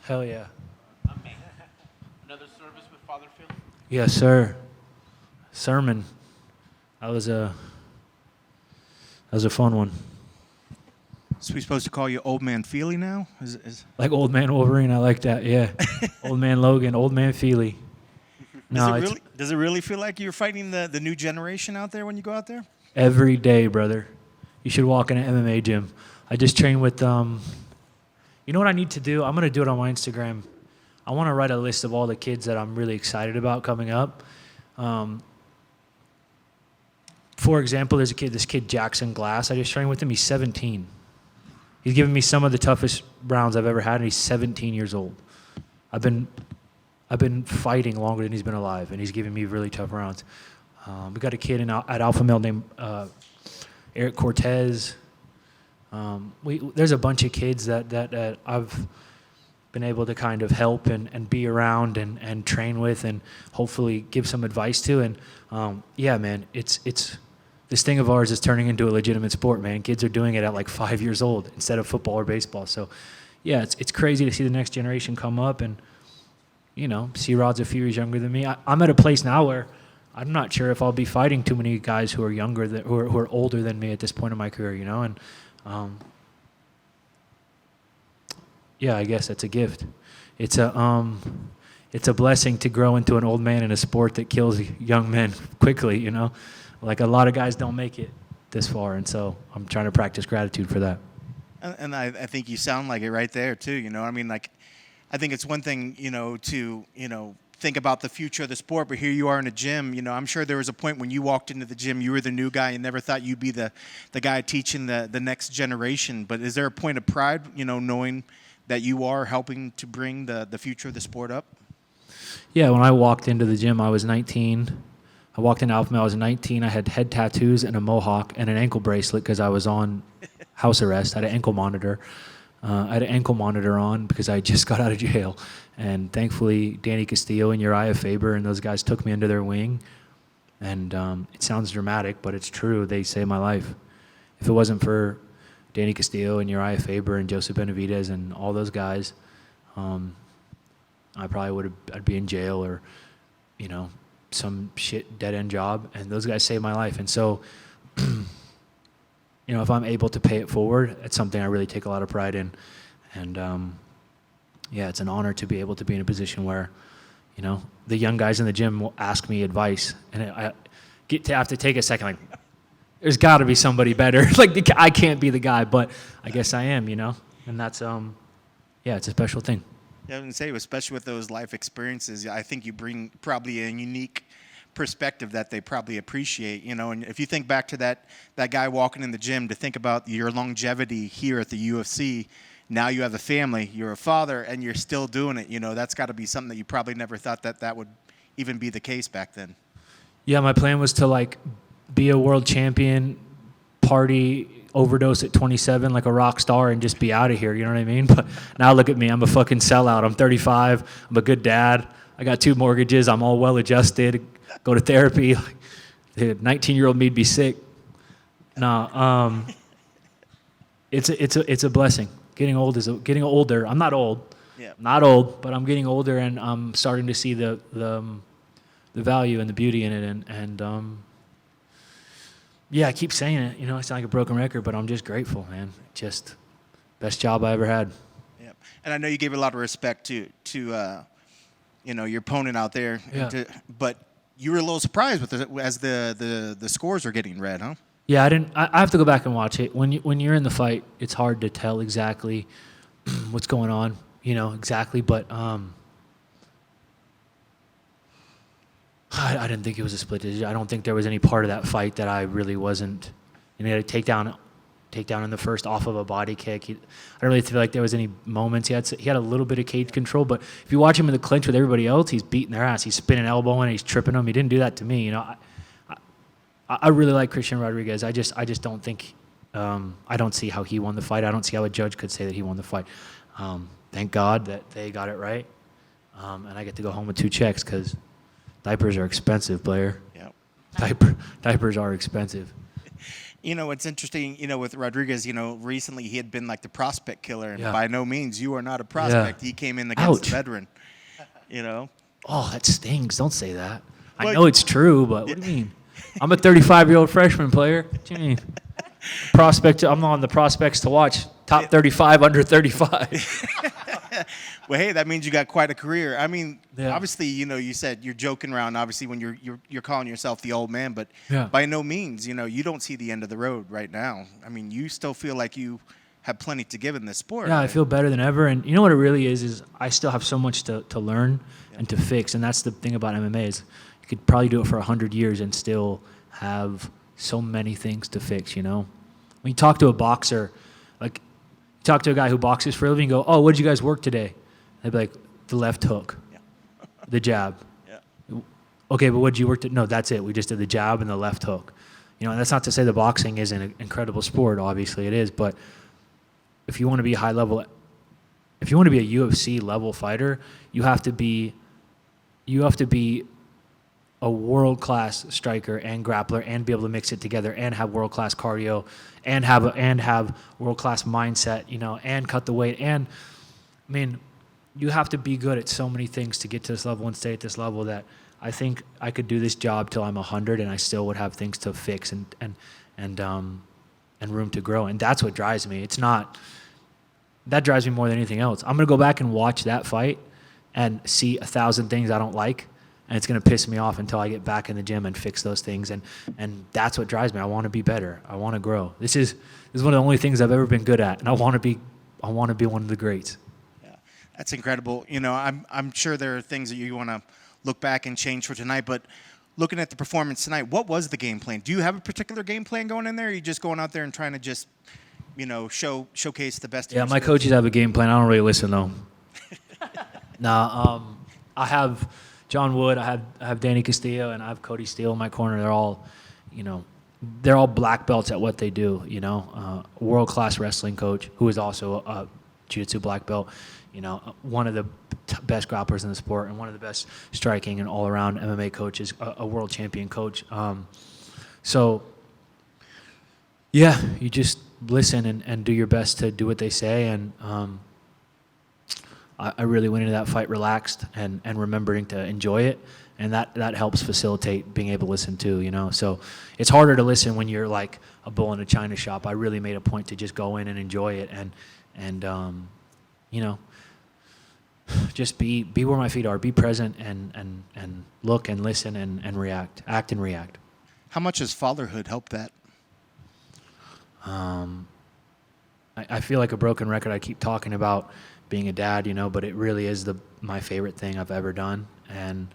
Hell yeah. Another service with Father Phil? Yes, sir. Sermon. That was a fun one. So we supposed to call you Old Man Fili now? Like Old Man Wolverine, I like that. Yeah. Old Man Logan, Old Man Fili. Does it really feel like you're fighting the new generation out there when you go out there? Every day, brother. You should walk in an MMA gym. I just train with you know what I need to do? I'm going to do it on my Instagram. I want to write a list of all the kids that I'm really excited about coming up. For example, there's this kid Jackson Glass. I just trained with him. He's 17. He's given me some of the toughest rounds I've ever had, and he's 17 years old. I've been fighting longer than he's been alive, and he's giving me really tough rounds. We got a kid at Alpha Male named Eric Cortez. There's a bunch of kids that I've been able to kind of help and be around and train with and hopefully give some advice to. And yeah, man, it's this thing of ours is turning into a legitimate sport, man. Kids are doing it at like 5 years old instead of football or baseball. So yeah, it's crazy to see the next generation come up and, you know, C-Rod's a few years younger than me. I'm at a place now where I'm not sure if I'll be fighting too many guys who are younger, who are older than me at this point in my career, you know? And yeah, I guess that's a gift. It's a blessing to grow into an old man in a sport that kills young men quickly, you know? Like a lot of guys don't make it this far, and so I'm trying to practice gratitude for that. And I think you sound like it right there too. You know, I mean, like, I think it's one thing, you know, to think about the future of the sport, but here you are in a gym. You know, I'm sure there was a point when you walked into the gym, you were the new guy and never thought you'd be the guy teaching the next generation. But is there a point of pride, you know, knowing that you are helping to bring the future of the sport up? Yeah, when I walked into the gym, I was 19. I walked into Alpha Male, I was 19. I had head tattoos and a mohawk and an ankle bracelet because I was on house arrest. I had an ankle monitor. I had an ankle monitor on because I just got out of jail. And thankfully, Danny Castillo and Uriah Faber and those guys took me under their wing. And it sounds dramatic, but it's true. They saved my life. If it wasn't for Danny Castillo and Uriah Faber and Joseph Benavidez and all those guys, I probably I'd be in jail or, you know, some shit dead-end job. And those guys saved my life. And so, you know, if I'm able to pay it forward, it's something I really take a lot of pride in. And yeah, it's an honor to be able to be in a position where, you know, the young guys in the gym will ask me advice, and I get to have to take a second, like, there's got to be somebody better. Like, I can't be the guy, but I guess I am, you know? And that's, yeah, it's a special thing. Yeah, I was going to say, especially with those life experiences, I think you bring probably a unique perspective that they probably appreciate, you know. And if you think back to that guy walking in the gym, to think about your longevity here at the UFC, now you have a family, you're a father, and you're still doing it, you know, that's got to be something that you probably never thought that would even be the case back then. Yeah, my plan was to, like, be a world champion, party, overdose at 27 like a rock star, and just be out of here, you know what I mean? But now look at me, I'm a fucking sellout. I'm 35, I'm a good dad, I got 2 mortgages, I'm all well adjusted, go to therapy. The 19-year-old me'd be sick. No, it's a blessing. Getting older. I'm not old. Yeah. Not old, but I'm getting older, and I'm starting to see the value and the beauty in it, and yeah, I keep saying it. You know, I sound like a broken record, but I'm just grateful, man. Just best job I ever had. Yeah, and I know you gave a lot of respect to you know, your opponent out there. Yeah. But you were a little surprised with as the scores are getting read, huh? Yeah, I have to go back and watch it. When you're in the fight, it's hard to tell exactly what's going on. You know, exactly, but I didn't think it was a split decision. I don't think there was any part of that fight that I really wasn't. You know, he had a takedown in the first off of a body kick. I don't really feel like there was any moments. He had a little bit of cage control, but if you watch him in the clinch with everybody else, he's beating their ass. He's spinning elbowing, he's tripping them. He didn't do that to me. You know, I really like Christian Rodriguez. I just don't think. I don't see how he won the fight. I don't see how a judge could say that he won the fight. Thank God that they got it right, and I get to go home with 2 checks because diapers are expensive, Blair. Yeah. Diapers are expensive. It's interesting, with Rodriguez, recently he had been like the prospect killer, and Yeah. by no means you are not a prospect. He came in against Ouch. a veteran, you know. Oh, that stings. Don't say that. I Well, know it's true, but what do you mean? I'm a 35-year-old freshman player. What do you mean? Prospect. I'm on the prospects to watch. Top 35, under 35. Well, hey, that means you got quite a career. I mean, Yeah. obviously, you said you're joking around, obviously, when you're calling yourself the old man, but Yeah. by no means, you don't see the end of the road right now. I mean, you still feel like you have plenty to give in this sport. Yeah, I right? feel better than ever. And you know what it really is I still have so much to learn and to fix. And that's the thing about MMA is you could probably do it for 100 years and still have so many things to fix, When you talk to a boxer, like you talk to a guy who boxes for a living, you go, oh, what did you guys work today? They'd be like, the left hook, the jab. Yeah. Okay, but what did you work to? No, that's it. We just did the jab and the left hook. And that's not to say the boxing isn't an incredible sport. Obviously it is, but if you want to be high level, if you want to be a UFC level fighter, you have to be a world class striker and grappler and be able to mix it together and have world class cardio and have world class mindset, and cut the weight. And I mean, you have to be good at so many things to get to this level and stay at this level that I think I could do this job till I'm 100 and I still would have things to fix and room to grow. And that's what drives me. That drives me more than anything else. I'm going to go back and watch that fight and see 1,000 things I don't like, and it's going to piss me off until I get back in the gym and fix those things. And that's what drives me. I want to be better. I want to grow. This is one of the only things I've ever been good at, and I want to be one of the greats. Yeah, that's incredible. I'm sure there are things that you want to look back and change for tonight, but looking at the performance tonight, what was the game plan? Do you have a particular game plan going in there, or are you just going out there and trying to just, showcase the best of Yeah, your my skills? coaches have a game plan. I don't really listen though. I have John Wood, I have Danny Castillo, and I have Cody Steele in my corner. They're all black belts at what they do. World-class wrestling coach who is also a jiu-jitsu black belt. One of the best grapplers in the sport and one of the best striking and all-around MMA coaches, a world champion coach. So, yeah, you just listen and do your best to do what they say. And I really went into that fight relaxed and remembering to enjoy it. And that helps facilitate being able to listen too, So it's harder to listen when you're like a bull in a china shop. I really made a point to just go in and enjoy it and just be where my feet are, be present and look and listen and react, act and react. How much has fatherhood helped that? I feel like a broken record. I keep talking about being a dad, but it really is my favorite thing I've ever done. And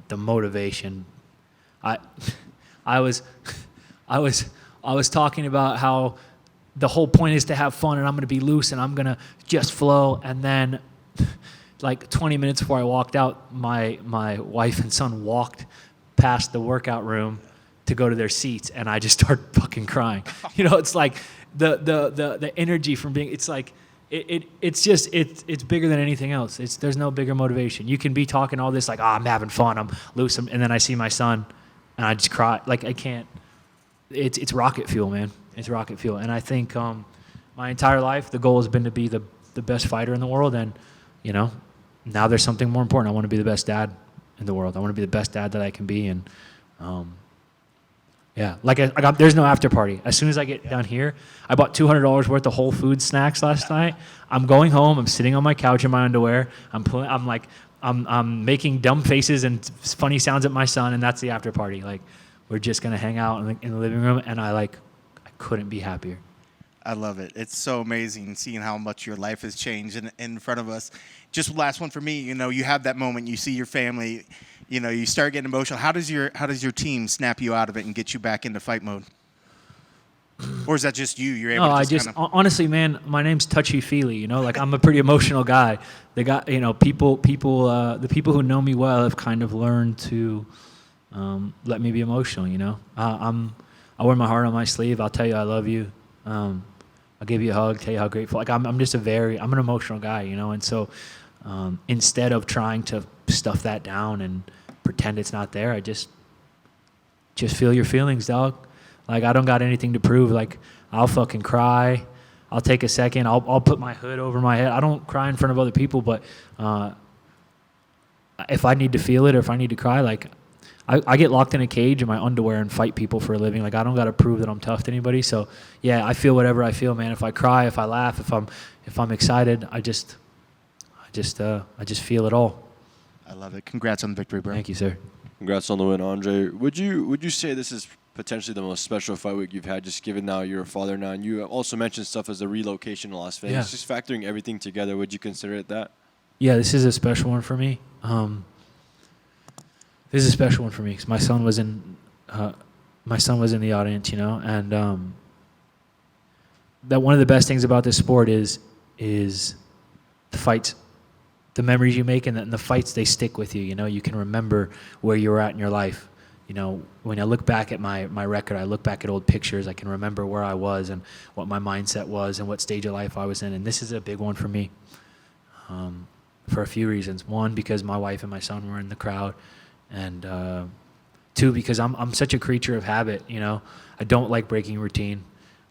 the motivation, I was talking about how the whole point is to have fun and I'm going to be loose and I'm going to just flow. And then like 20 minutes before I walked out, my wife and son walked past the workout room to go to their seats, and I just started fucking crying. It's like the energy from being, it's like, it's bigger than anything else. There's no bigger motivation. You can be talking all this like, I'm having fun, I'm loose, and then I see my son, and I just cry. Like I can't. It's rocket fuel, man. It's rocket fuel, and I think my entire life the goal has been to be the best fighter in the world, and now there's something more important. I want to be the best dad in the world. I want to be the best dad that I can be, and yeah, like there's no after party. As soon as I get down here, I bought $200 worth of Whole Foods snacks last night. I'm going home. I'm sitting on my couch in my underwear. I'm making dumb faces and funny sounds at my son, and that's the after party. Like we're just gonna hang out in the living room, and I couldn't be happier. I love it. It's so amazing seeing how much your life has changed in front of us. Just last one for me, you have that moment, you see your family, you start getting emotional. How does your team snap you out of it and get you back into fight mode? Or is that just you? You're able to honestly, man, my name's Touchy Fili, like I'm a pretty emotional guy. The people who know me well have kind of learned to let me be emotional, I wear my heart on my sleeve. I'll tell you I love you. I'll give you a hug, tell you how grateful. Like I'm just I'm an emotional guy, and so instead of trying to stuff that down and pretend it's not there, I just feel your feelings, dog. Like, I don't got anything to prove. Like, I'll fucking cry. I'll take a second. I'll put my hood over my head. I don't cry in front of other people, but if I need to feel it or if I need to cry, like, I get locked in a cage in my underwear and fight people for a living. Like, I don't got to prove that I'm tough to anybody. So, yeah, I feel whatever I feel, man. If I cry, if I laugh, if I'm excited, I just feel it all. I love it. Congrats on the victory, bro. Thank you, sir. Congrats on the win, Andre. Would you say this is potentially the most special fight week you've had, just given now you're a father now, and you also mentioned stuff as a relocation to Las Vegas, Yeah. just factoring everything together, would you consider it that? Yeah, this is a special one for me. This is a special one for me because my son was in the audience, you know, and that one of the best things about this sport is the fights, the memories you make, and the fights, they stick with you. You know, you can remember where you were at in your life. You know, when I look back at my record, I look back at old pictures, I can remember where I was and what my mindset was and what stage of life I was in. And this is a big one for me for a few reasons. One, because my wife and my son were in the crowd. And two, because I'm such a creature of habit, you know. I don't like breaking routine.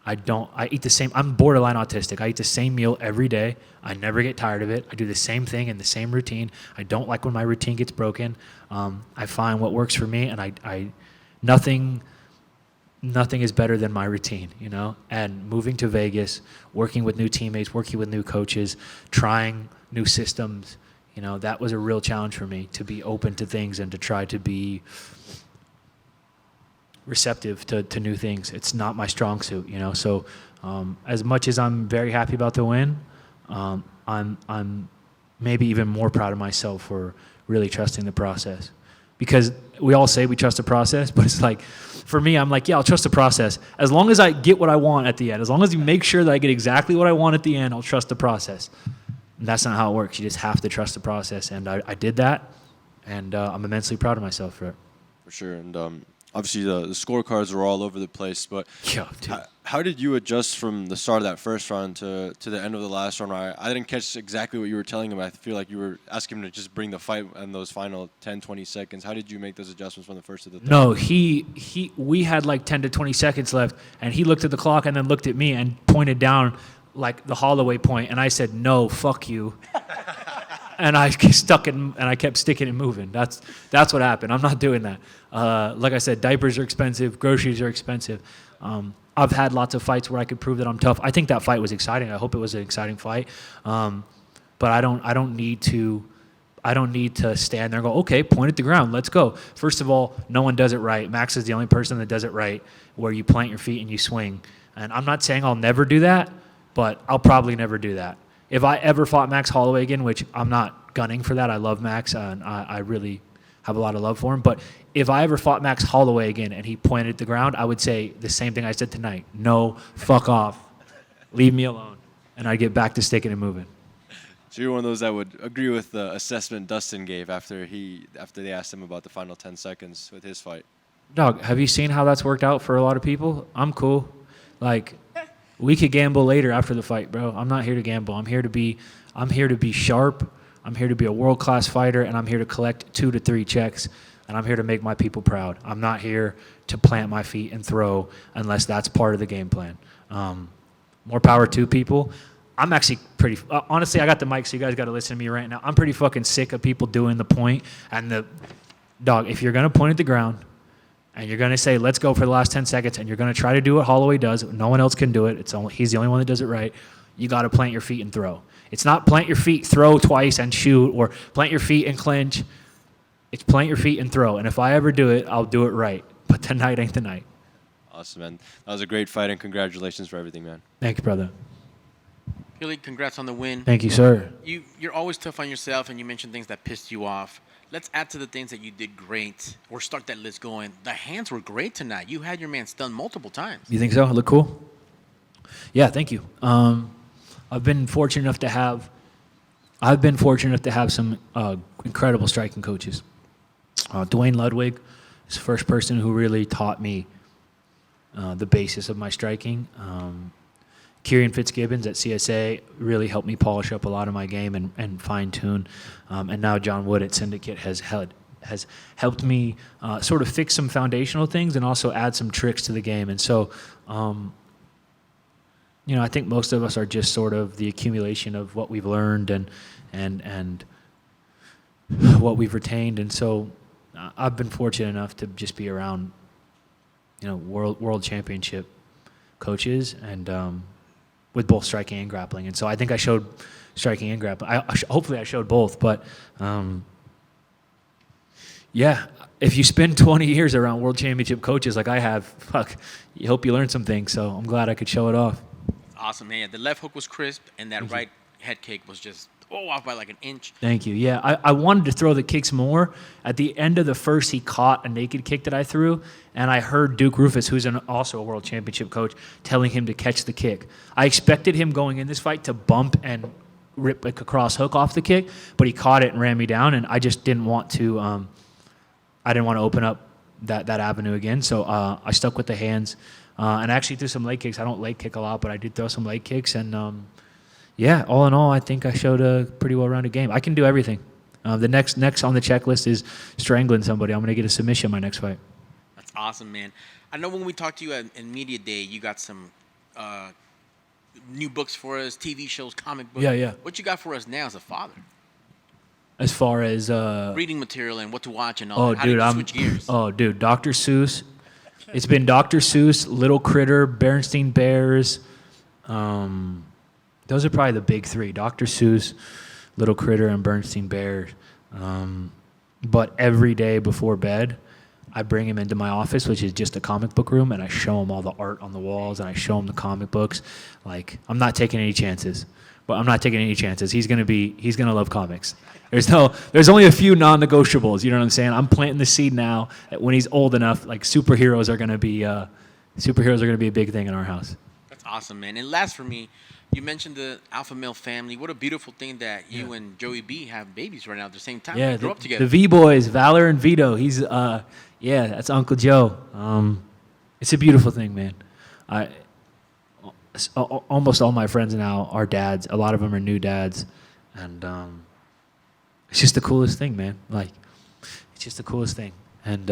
I eat the same, I'm borderline autistic. I eat the same meal every day. I never get tired of it. I do the same thing in the same routine. I don't like when my routine gets broken. I find what works for me, and nothing is better than my routine, you know. And moving to Vegas, working with new teammates, working with new coaches, trying new systems, you know, that was a real challenge for me, to be open to things and to try to be receptive to new things. It's not my strong suit, you know. So as much as I'm very happy about the win, I'm maybe even more proud of myself for really trusting the process. Because we all say we trust the process, but it's like, for me, I'm like, yeah, I'll trust the process. As long as I get what I want at the end, as long as you make sure that I get exactly what I want at the end, I'll trust the process. And that's not how it works. You just have to trust the process. And I did that, and I'm immensely proud of myself for it. For sure. And obviously the scorecards were all over the place, but Yo, dude. how did you adjust from the start of that first round to the end of the last round? I didn't catch exactly what you were telling him. I feel like you were asking him to just bring the fight in those final 10, 20 seconds. How did you make those adjustments from the first to the third? No, we had like 10 to 20 seconds left, and he looked at the clock and then looked at me and pointed down like the Holloway point, and I said, no, fuck you. And I stuck it, and I kept sticking and moving. That's what happened. I'm not doing that. Like I said, diapers are expensive, groceries are expensive. I've had lots of fights where I could prove that I'm tough. I think that fight was exciting. I hope it was an exciting fight. But I don't need to stand there and go, okay, point at the ground, let's go. First of all, no one does it right. Max is the only person that does it right, where you plant your feet and you swing. And I'm not saying I'll never do that, but I'll probably never do that. If I ever fought Max Holloway again, which I'm not gunning for that, I love Max, and I really have a lot of love for him. But if I ever fought Max Holloway again and he pointed at the ground, I would say the same thing I said tonight. No, fuck off. Leave me alone. And I'd get back to sticking and moving. So you're one of those that would agree with the assessment Dustin gave after they asked him about the final 10 seconds with his fight. Dog, have you seen how that's worked out for a lot of people? I'm cool. Like, we could gamble later after the fight, bro. I'm not here to gamble. I'm here to be sharp. I'm here to be a world-class fighter, and I'm here to collect 2 to 3 checks, and I'm here to make my people proud. I'm not here to plant my feet and throw unless that's part of the game plan. More power to people. I'm actually pretty honestly, I got the mic, so you guys got to listen to me right now. I'm pretty fucking sick of people doing the point and the dog. If you're gonna point at the ground and you're gonna say let's go for the last 10 seconds, and you're gonna try to do what Holloway does, no one else can do it. He's the only one that does it right. You got to plant your feet and throw. It's not plant your feet, throw twice and shoot, or plant your feet and clinch. It's plant your feet and throw. And if I ever do it, I'll do it right. But tonight ain't the night. Awesome, man. That was a great fight, and congratulations for everything, man. Thank you, brother. Fili, congrats on the win. Thank you, sir. You're always tough on yourself, and you mentioned things that pissed you off. Let's add to the things that you did great, or start that list going. The hands were great tonight. You had your man stunned multiple times. You think so? I look cool? Yeah, thank you. I've been fortunate enough to have some incredible striking coaches. Dwayne Ludwig is the first person who really taught me the basis of my striking. Kieran Fitzgibbons at CSA really helped me polish up a lot of my game and fine-tune. And now John Wood at Syndicate has has helped me sort of fix some foundational things and also add some tricks to the game. And so, I think most of us are just sort of the accumulation of what we've learned and what we've retained. And so I've been fortunate enough to just be around, world championship coaches and with both striking and grappling. And so I think I showed striking and grappling. Hopefully I showed both. But, if you spend 20 years around world championship coaches like I have, you hope you learn some things. So I'm glad I could show it off. Awesome, man. The left hook was crisp, and that right head kick was just off by like an inch. Thank you. Yeah, I wanted to throw the kicks more. At the end of the first, he caught a naked kick that I threw, and I heard Duke Rufus, who's also a world championship coach, telling him to catch the kick. I expected him going in this fight to bump and rip like a cross hook off the kick, but he caught it and ran me down, and I just didn't want to. I didn't want to open up that avenue again, so I stuck with the hands. And I actually threw some leg kicks. I don't leg kick a lot, but I did throw some leg kicks. And, all in all, I think I showed a pretty well-rounded game. I can do everything. The next on the checklist is strangling somebody. I'm going to get a submission my next fight. That's awesome, man. I know when we talked to you in Media Day, you got some new books for us, TV shows, comic books. Yeah. What you got for us now as a father? As far as... reading material and what to watch and all that. How do you switch gears? Oh, dude, Dr. Seuss. It's been Dr. Seuss, Little Critter, Berenstain Bears. Those are probably the big three: Dr. Seuss, Little Critter, and Berenstain Bears. But every day before bed, I bring him into my office, which is just a comic book room, and I show him all the art on the walls, and I show him the comic books. Like, I'm not taking any chances. But I'm not taking any chances. He's gonna love comics. There's only a few non-negotiables. You know what I'm saying? I'm planting the seed now that when he's old enough, like superheroes are gonna be a big thing in our house. That's awesome, man. And last for me, you mentioned the alpha male family. What a beautiful thing that you and Joey B have babies right now at the same time. Yeah, they grew up together. The V boys, Valor and Vito. He's that's Uncle Joe. It's a beautiful thing, man. Almost all my friends now are dads. A lot of them are new dads, and it's just the coolest thing, man. Like, it's just the coolest thing. And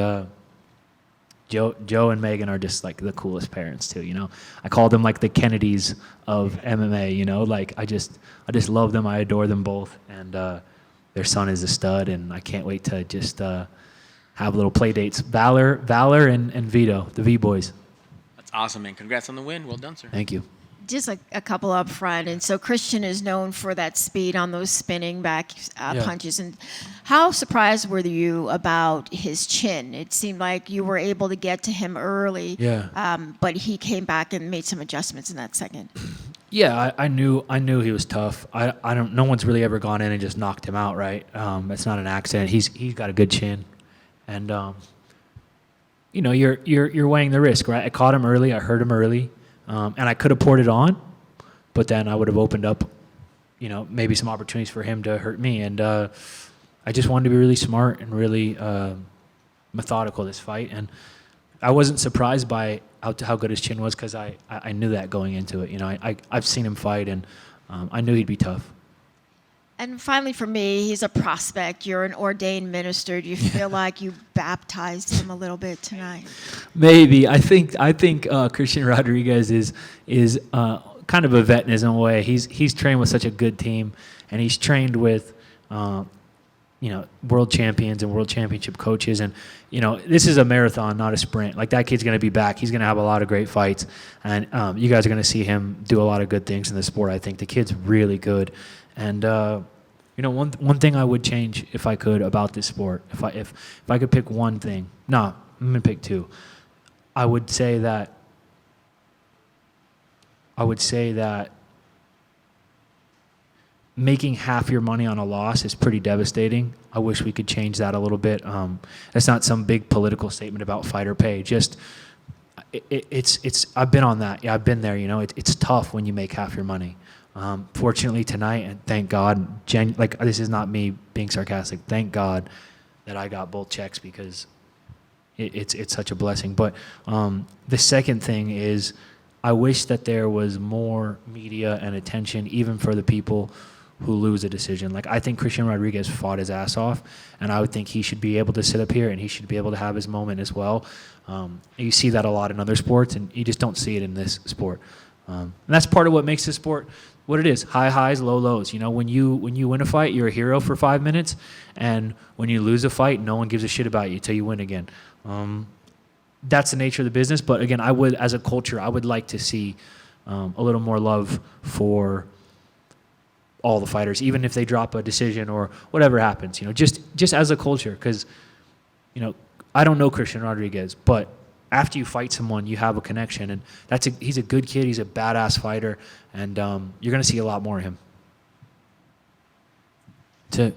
Joe and Megan are just like the coolest parents too. I call them like the Kennedys of MMA. Like I just love them. I adore them both, and their son is a stud, and I can't wait to just have little play dates. Valor, and Vito, the V boys. That's awesome, man. Congrats on the win. Well done, sir. Thank you. Just a couple up front. And so Christian is known for that speed on those spinning back punches. And how surprised were you about his chin? It seemed like you were able to get to him early. Yeah. But he came back and made some adjustments in that second. Yeah, I knew he was tough. No one's really ever gone in and just knocked him out, right? It's not an accident. He's got a good chin. And you're weighing the risk, right? I caught him early, I hurt him early. And I could have poured it on, but then I would have opened up, maybe some opportunities for him to hurt me. And I just wanted to be really smart and really methodical this fight. And I wasn't surprised by how good his chin was because I knew that going into it. I've seen him fight, and I knew he'd be tough. And finally, for me, he's a prospect. You're an ordained minister. Do you feel like you baptized him a little bit tonight? Maybe. I think Christian Rodriguez is kind of a vet in his own way. He's trained with such a good team, and he's trained with world champions and world championship coaches. And this is a marathon, not a sprint. Like, that kid's going to be back. He's going to have a lot of great fights, and you guys are going to see him do a lot of good things in the sport. I think the kid's really good. And one thing I would change if I could about this sport, if I could pick one thing, I'm gonna pick two. I would say that making half your money on a loss is pretty devastating. I wish we could change that a little bit. That's not some big political statement about fighter pay. Just it's I've been on that. Yeah, I've been there. It's tough when you make half your money. Fortunately tonight, and thank God, this is not me being sarcastic, thank God that I got both checks because it's such a blessing. But the second thing is I wish that there was more media and attention even for the people who lose a decision. Like, I think Christian Rodriguez fought his ass off, and I would think he should be able to sit up here and he should be able to have his moment as well. You see that a lot in other sports, and you just don't see it in this sport. And that's part of what makes this sport what it is: high highs, low lows. You know, when you win a fight, you're a hero for 5 minutes, and when you lose a fight, no one gives a shit about you until you win again. That's the nature of the business. But again, I would, as a culture, I would like to see a little more love for all the fighters, even if they drop a decision or whatever happens. You know, just as a culture, because you know, I don't know Christian Rodriguez, but after you fight someone, you have a connection, and he's a good kid. He's a badass fighter, and you're going to see a lot more of him. To